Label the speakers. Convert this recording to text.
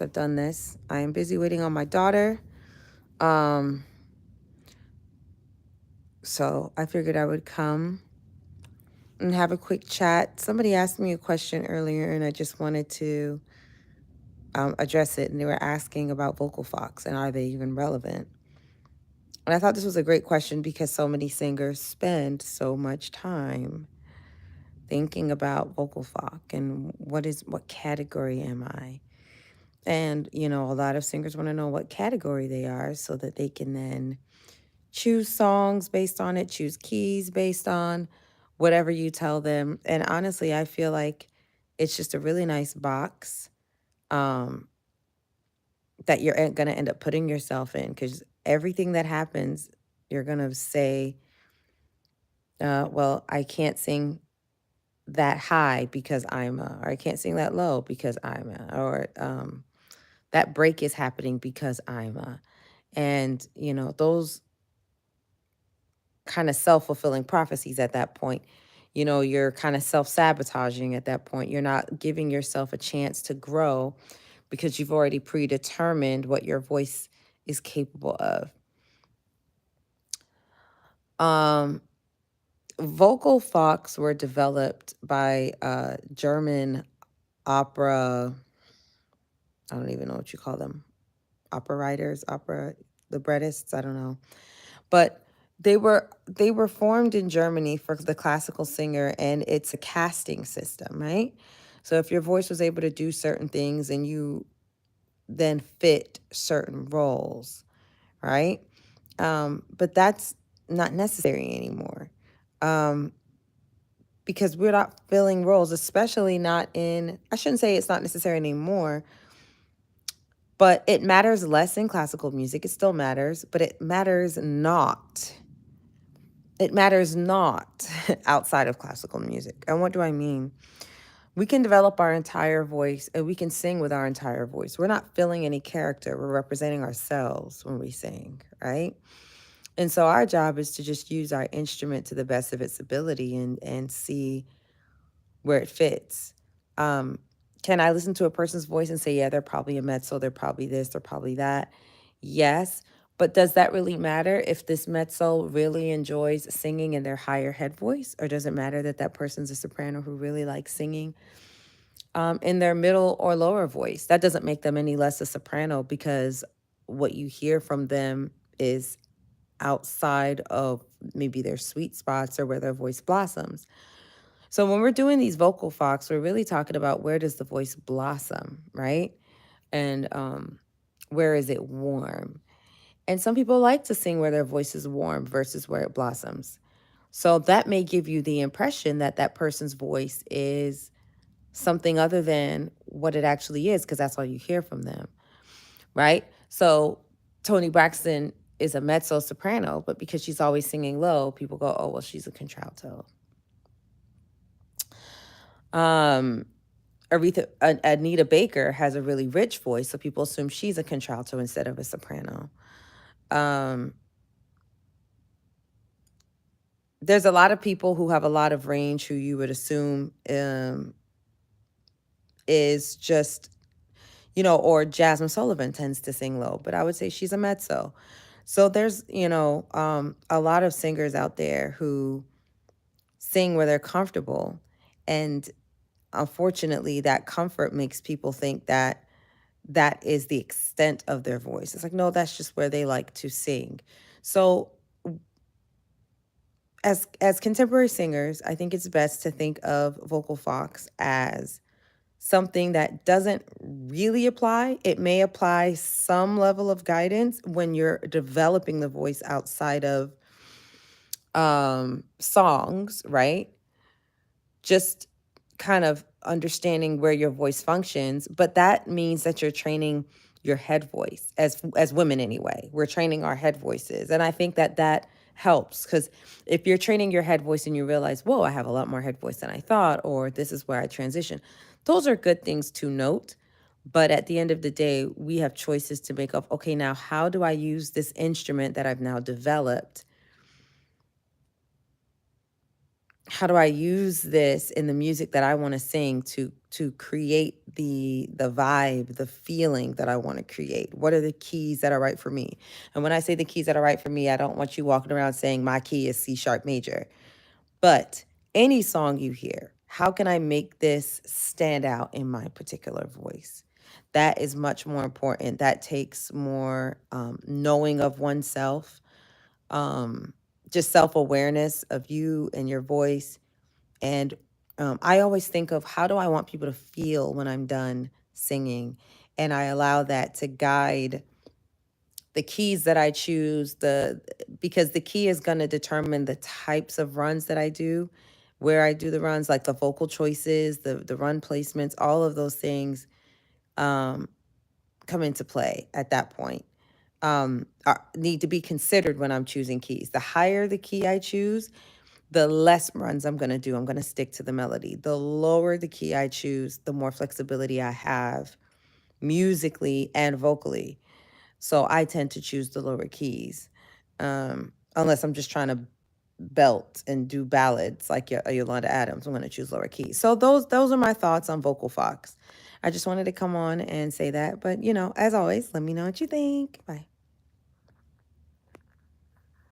Speaker 1: I've done this. I am busy waiting on my daughter. Um, so I figured I would come and have a quick chat. Somebody asked me a question earlier, and I just wanted to address it. And they were asking about vocal fox and are they even relevant? And I thought this was a great question because so many singers spend so much time thinking about vocal fox and what category am I? And, a lot of singers want to know what category they are so that they can then choose songs based on it, choose keys based on whatever you tell them. And honestly, I feel like it's just a really nice box um, that you're going to end up putting yourself in because everything that happens, you're going to say, well, I can't sing that high because or I can't sing that low because or that break is happening because and those kind of self-fulfilling prophecies at that point. You're kind of self-sabotaging at that point. You're not giving yourself a chance to grow because you've already predetermined what your voice is capable of. Um, Vocal fox were developed by German opera. I don't even know what you call them. Opera writers, opera librettists. I don't know, but they were formed in Germany for the classical singer, and it's a casting system, right? So if your voice was able to do certain things and you then fit certain roles, right? But that's not necessary anymore. Um, because we're not filling roles, especially not I shouldn't say it's not necessary anymore, but it matters less in classical music. It still matters, but it matters not. It matters not outside of classical music. And what do I mean? We can develop our entire voice and we can sing with our entire voice. We're not filling any character. We're representing ourselves when we sing, right? And so our job is to just use our instrument to the best of its ability and see where it fits. Um, can I listen to a person's voice and say, yeah, they're probably a mezzo, they're probably this, they're probably that? Yes. But does that really matter if this mezzo really enjoys singing in their higher head voice? Or does it matter that that person's a soprano who really likes singing in their middle or lower voice? That doesn't make them any less a soprano because what you hear from them is outside of maybe their sweet spots or where their voice blossoms. So when we're doing these vocal fox, we're really talking about where does the voice blossom, right? And where is it warm? And some people like to sing where their voice is warm versus where it blossoms. So that may give you the impression that that person's voice is something other than what it actually is, because that's all you hear from them, right? So Toni Braxton is a mezzo soprano, but because she's always singing low, people go, oh, well, she's a contralto. Um, Anita Baker has a really rich voice, so people assume she's a contralto instead of a soprano. Um, there's a lot of people who have a lot of range who you would assume is just, or Jasmine Sullivan tends to sing low, but I would say she's a mezzo. So there's, a lot of singers out there who sing where they're comfortable. And unfortunately, that comfort makes people think that that is the extent of their voice. It's like, no, that's just where they like to sing. So as contemporary singers, I think it's best to think of vocal fox as something that doesn't really apply. It may apply some level of guidance when you're developing the voice outside of songs, right? Just kind of understanding where your voice functions, but that means that you're training your head voice as women anyway. We're training our head voices. And I think that helps because if you're training your head voice and you realize, whoa, I have a lot more head voice than I thought, or this is where I transition, those are good things to note. But at the end of the day, we have choices to make of, okay, now how do I use this instrument that I've now developed how do I use this in the music that I want to sing to create the vibe, the feeling that I want to create? What are the keys that are right for me? And when I say the keys that are right for me, I don't want you walking around saying my key is C sharp major. But any song you hear, how can I make this stand out in my particular voice? That is much more important. That takes more knowing of oneself, um, just self awareness of you and your voice. And I always think of how do I want people to feel when I'm done singing? And I allow that to guide the keys that I choose, because the key is going to determine the types of runs that I do, where I do the runs, like the vocal choices, the run placements, all of those things um, come into play at that point. Need to be considered when I'm choosing keys. The higher the key I choose, the less runs I'm going to do. I'm going to stick to the melody. The lower the key I choose, the more flexibility I have musically and vocally. So I tend to choose the lower keys, unless I'm just trying to belt and do ballads like Yolanda Adams. I'm going to choose lower keys. So those are my thoughts on vocal fox. I just wanted to come on and say that. But, as always, let me know what you think. Bye.